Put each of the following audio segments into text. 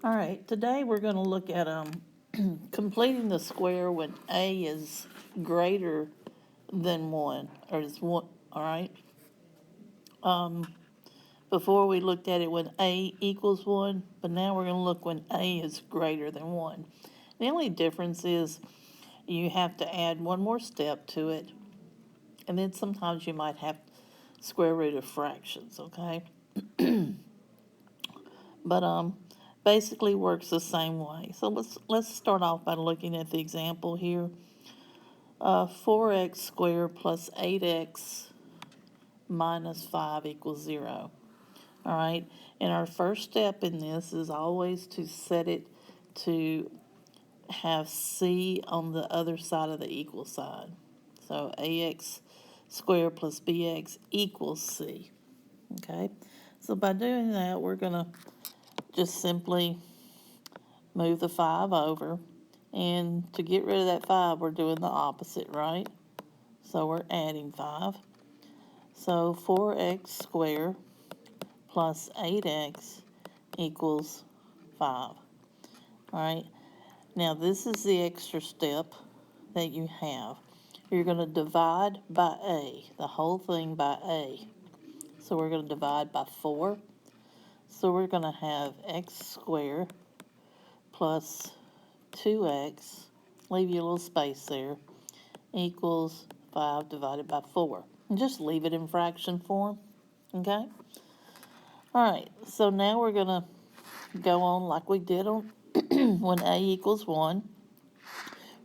All right, today we're going to look at completing the square when a is greater than 1, or is 1, all right? Before we looked at it when a equals 1, but now we're going to look when a is greater than 1. The only difference is you have to add one more step to it, and then sometimes you might have square root of fractions, okay? But basically works the same way. So let's start off by looking at the example here. 4x squared plus 8x minus 5 equals 0. All right, and our first step in this is always to set it to have c on the other side of the equal sign. So ax squared plus bx equals c. Okay, so by doing that, we're going to just simply move the 5 over. And to get rid of that 5, we're doing the opposite, right? So we're adding 5. So 4x squared plus 8x equals 5. All right. Now this is the extra step that you have. You're going to divide by a, the whole thing by a. So we're going to divide by 4. So we're going to have x squared plus 2x, leave you a little space there, equals 5 divided by 4. And just leave it in fraction form, okay? All right, so now we're going to go on like we did on when a equals 1.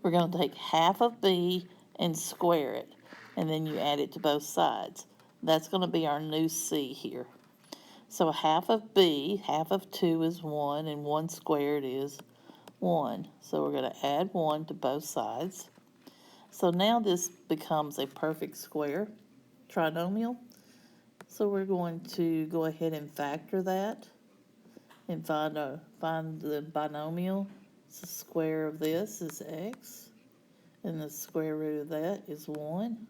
We're going to take half of b and square it, and then you add it to both sides. That's going to be our new c here. So half of b, half of 2 is 1, and 1 squared is 1. So we're going to add 1 to both sides. So now this becomes a perfect square trinomial. So we're going to go ahead and factor that and find the binomial. So the square of this is x, and the square root of that is 1,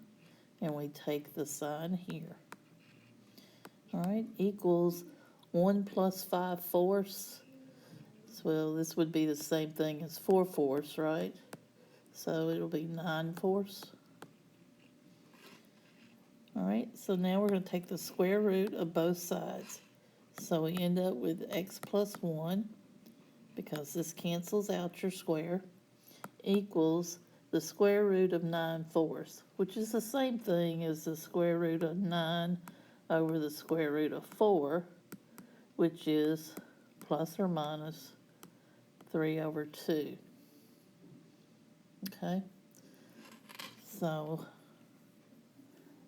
and we take the sign here. All right, equals 1 plus 5/4. Well, this would be the same thing as 4/4, right? So it'll be 9/4. All right, so now we're going to take the square root of both sides. So we end up with x plus 1, because this cancels out your square, equals the square root of 9/4, which is the same thing as the square root of 9 over the square root of 4, which is plus or minus 3/2. Okay, so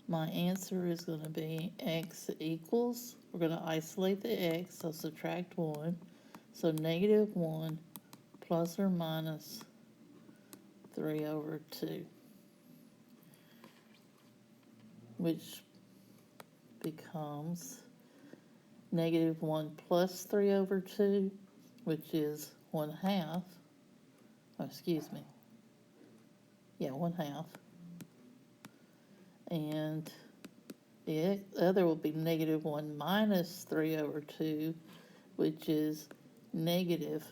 my answer is going to be x equals, we're going to isolate the x, so subtract 1. So negative 1 plus or minus 3/2, which becomes negative 1 plus 3/2, which is 1/2. Oh, excuse me. Yeah, 1/2. And the other will be negative 1 minus 3/2, which is negative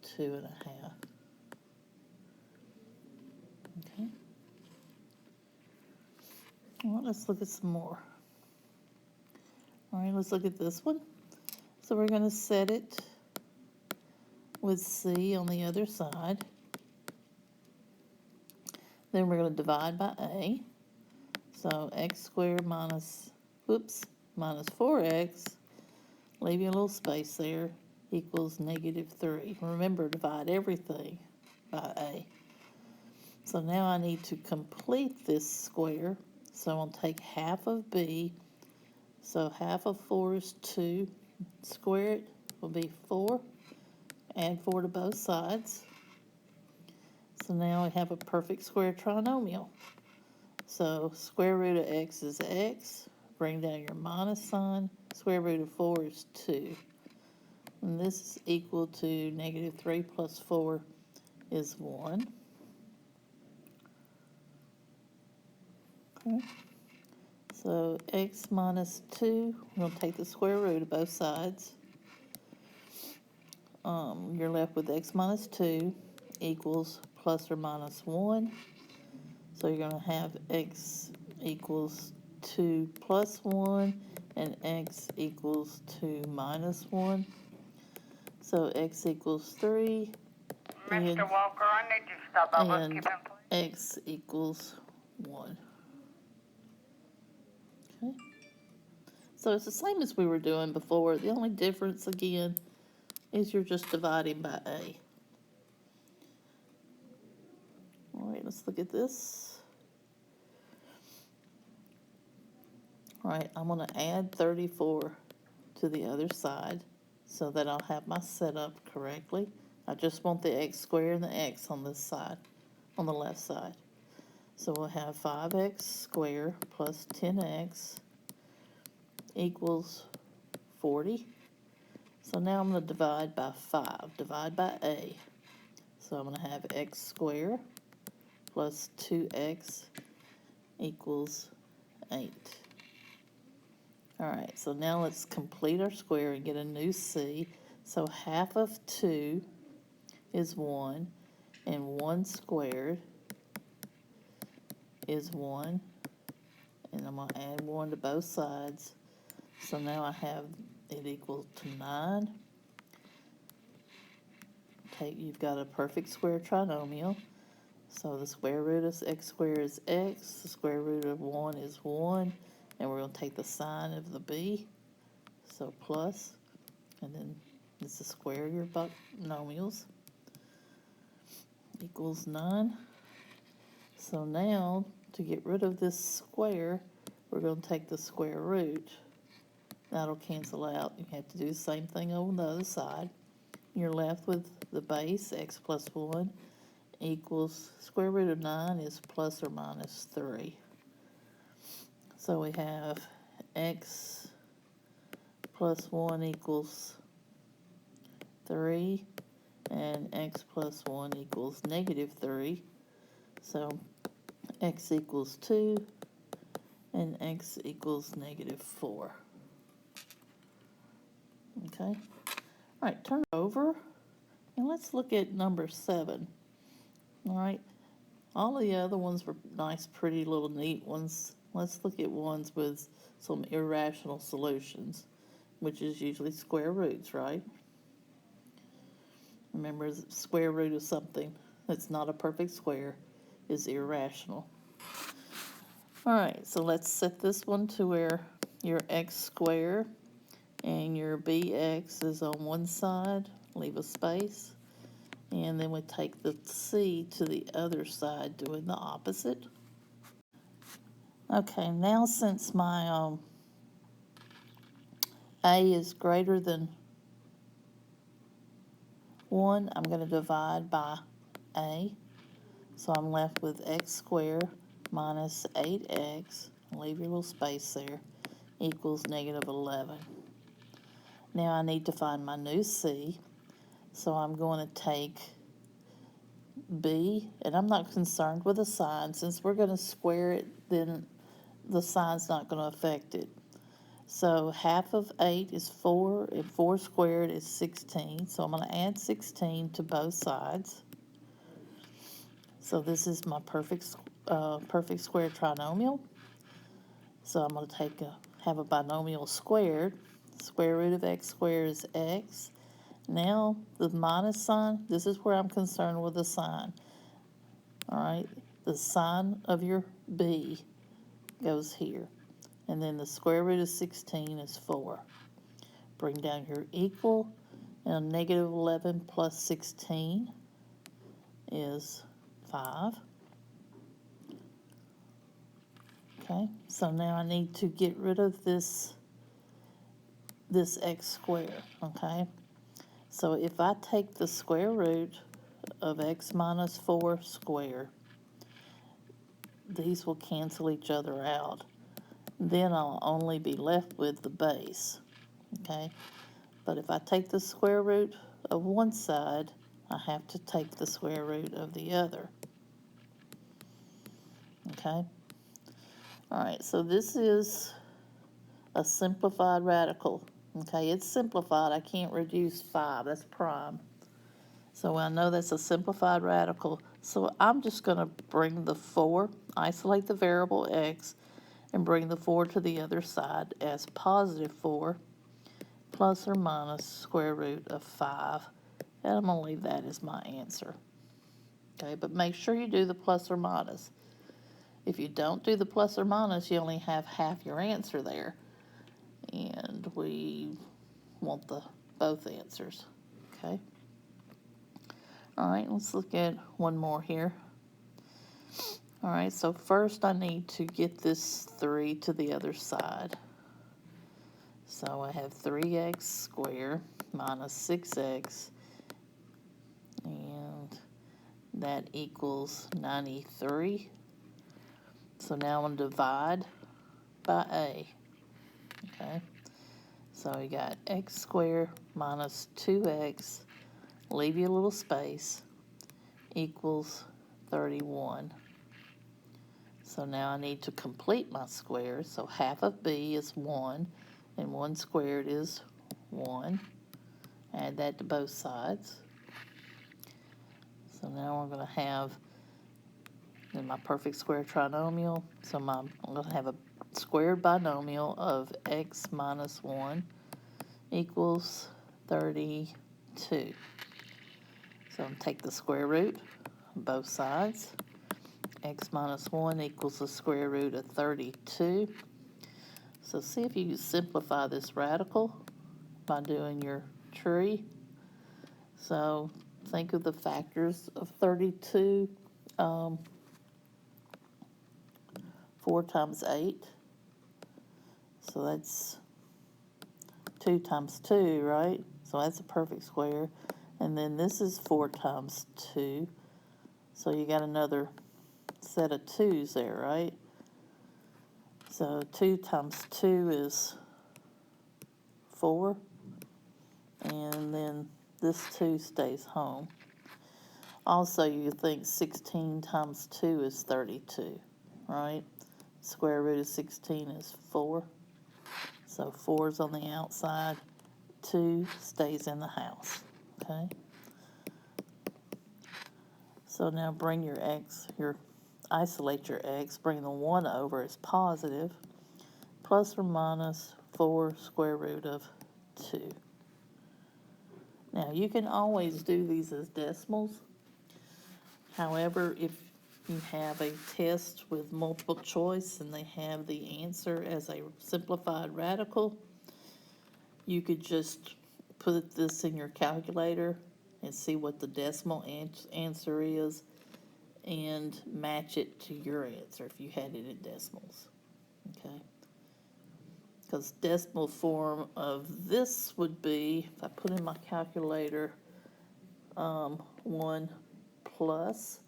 2.5. Okay. Well, let's look at some more. All right, let's look at this one. So we're going to set it with c on the other side. Then we're going to divide by a. So x squared minus 4x, leave you a little space there, equals negative 3. Remember, divide everything by a. So now I need to complete this square. So I'm going to take half of b. So half of 4 is 2. Square it will be 4. Add 4 to both sides. So now we have a perfect square trinomial. So square root of x is x. Bring down your minus sign. Square root of 4 is 2. And this is equal to negative 3 plus 4 is 1. Okay. So x minus 2, we're going to take the square root of both sides. You're left with x minus 2 equals plus or minus 1. So you're going to have x equals 2 plus 1 and x equals 2 minus 1. So x equals 3. Mr. Walker, I need you to stop by and bookkeeping, please. x equals 1. Okay. So it's the same as we were doing before. The only difference, again, is you're just dividing by a. All right, let's look at this. All right, I'm going to add 34 to the other side so that I'll have my setup correctly. I just want the x squared and the x on this side, on the left side. So we'll have 5x squared plus 10x equals 40. So now I'm going to divide by 5, divide by a. So I'm going to have x squared plus 2x equals 8. All right, so now let's complete our square and get a new c. So half of 2 is 1, and 1 squared is 1. And I'm going to add 1 to both sides. So now I have it equal to 9. You've got a perfect square trinomial. So the square root of x squared is x, the square root of 1 is 1, and we're going to take the sign of the b, so plus, and then it's the square of your binomials, equals 9. So now, to get rid of this square, we're going to take the square root. That'll cancel out. You have to do the same thing on the other side. You're left with the base, x plus 1, equals square root of 9 is plus or minus 3. So we have x plus 1 equals 3, and x plus 1 equals negative 3. So x equals 2, and x equals negative 4. Okay? All right, turn it over, and let's look at number 7. All right? All the other ones were nice, pretty little neat ones. Let's look at ones with some irrational solutions, which is usually square roots, right? Remember, the square root of something that's not a perfect square is irrational. All right, so let's set this one to where your x squared and your bx is on one side, leave a space, and then we take the c to the other side, doing the opposite. Okay, now since my a is greater than 1, I'm going to divide by a. So I'm left with x squared minus 8x, leave your little space there, equals negative 11. Now I need to find my new c, so I'm going to take b, and I'm not concerned with the sign. Since we're going to square it, then the sign's not going to affect it. So half of 8 is 4, and 4 squared is 16. So I'm going to add 16 to both sides. So this is my perfect square trinomial. So I'm going to have a binomial squared. Square root of x squared is x. Now the minus sign, this is where I'm concerned with the sign. All right, the sign of your b goes here. And then the square root of 16 is 4. Bring down your equal, and negative 11 plus 16 is 5. Okay, so now I need to get rid of this x squared, okay? So if I take the square root of x minus 4 squared, these will cancel each other out. Then I'll only be left with the base, okay? But if I take the square root of one side, I have to take the square root of the other, okay? All right, so this is a simplified radical. Okay, it's simplified. I can't reduce 5. That's prime. So I know that's a simplified radical. So I'm just going to bring the 4, isolate the variable x, and bring the 4 to the other side as positive 4 plus or minus square root of 5. And I'm going to leave that as my answer. Okay, but make sure you do the plus or minus. If you don't do the plus or minus, you only have half your answer there. And we want both answers. Okay. All right, let's look at one more here. All right, so first I need to get this 3 to the other side. So I have 3x squared minus 6x, and that equals 93. So now I'm going to divide by a. Okay, so we got x squared minus 2x, leave you a little space, equals 31. So now I need to complete my squares. So half of b is 1, and 1 squared is 1. Add that to both sides. So now we're going to have in my perfect square trinomial. So I'm going to have a squared binomial of x minus 1 equals 32. So I'm going to take the square root on both sides. X minus 1 equals the square root of 32. So see if you can simplify this radical by doing your tree. So think of the factors of 32. 4 times 8. So that's 2 times 2, right? So that's a perfect square. And then this is 4 times 2. So you got another set of 2's there, right? So 2 times 2 is 4. And then this 2 stays home. Also, you think 16 times 2 is 32, right? Square root of 16 is 4. So 4 is on the outside. 2 stays in the house, okay? So now bring your x, isolate your x, bring the 1 over as positive, plus or minus 4 square root of 2. Now, you can always do these as decimals. However, if you have a test with multiple choice and they have the answer as a simplified radical, you could just put this in your calculator and see what the decimal answer is and match it to your answer if you had it in decimals, okay? Because decimal form of this would be, if I put in my calculator, 1 plus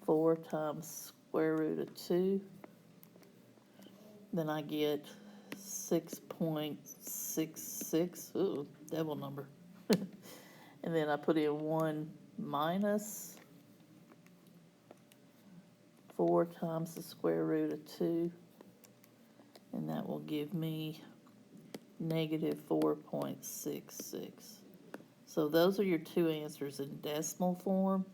4 times square root of 2, then I get 6.66, ooh, devil number. And then I put in 1 minus 4 times the square root of 2, and that will give me negative 4.66. So those are your two answers in decimal form,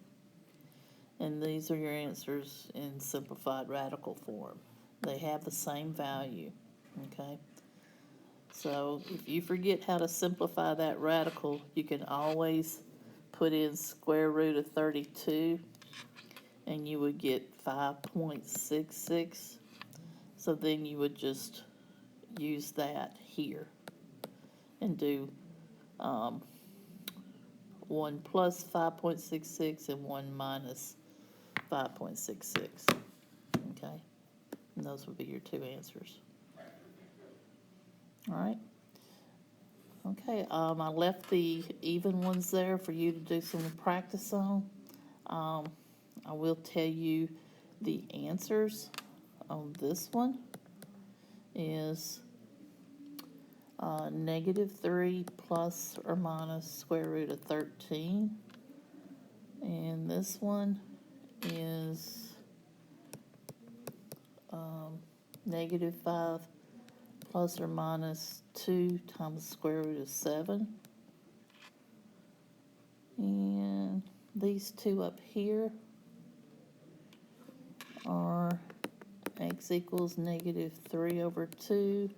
and these are your answers in simplified radical form. They have the same value, okay? So if you forget how to simplify that radical, you can always put in square root of 32, and you would get 5.66. So then you would just use that here and do 1 plus 5.66 and 1 minus 5.66, okay? And those would be your two answers. All right. Okay, I left the even ones there for you to do some practice on. I will tell you the answers on this one is negative 3 plus or minus square root of 13. And this one is negative 5 plus or minus 2 times the square root of 7. And these two up here are x equals negative 3 over 2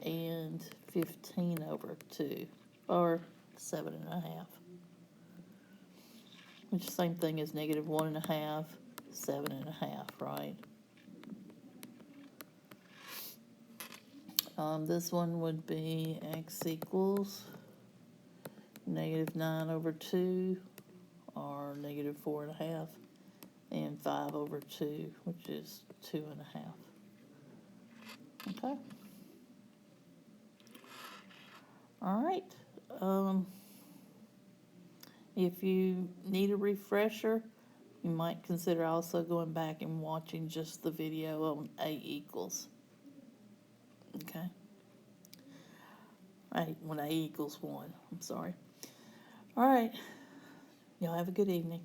and 15 over 2, or 7.5. Which is the same thing as negative 1.5, 7.5, right? This one would be x equals negative 9 over 2, or negative 4.5, and 5 over 2, which is 2.5. Okay. All right. If you need a refresher, you might consider also going back and watching just the video on A equals. Okay. When A equals 1, I'm sorry. All right. Y'all have a good evening.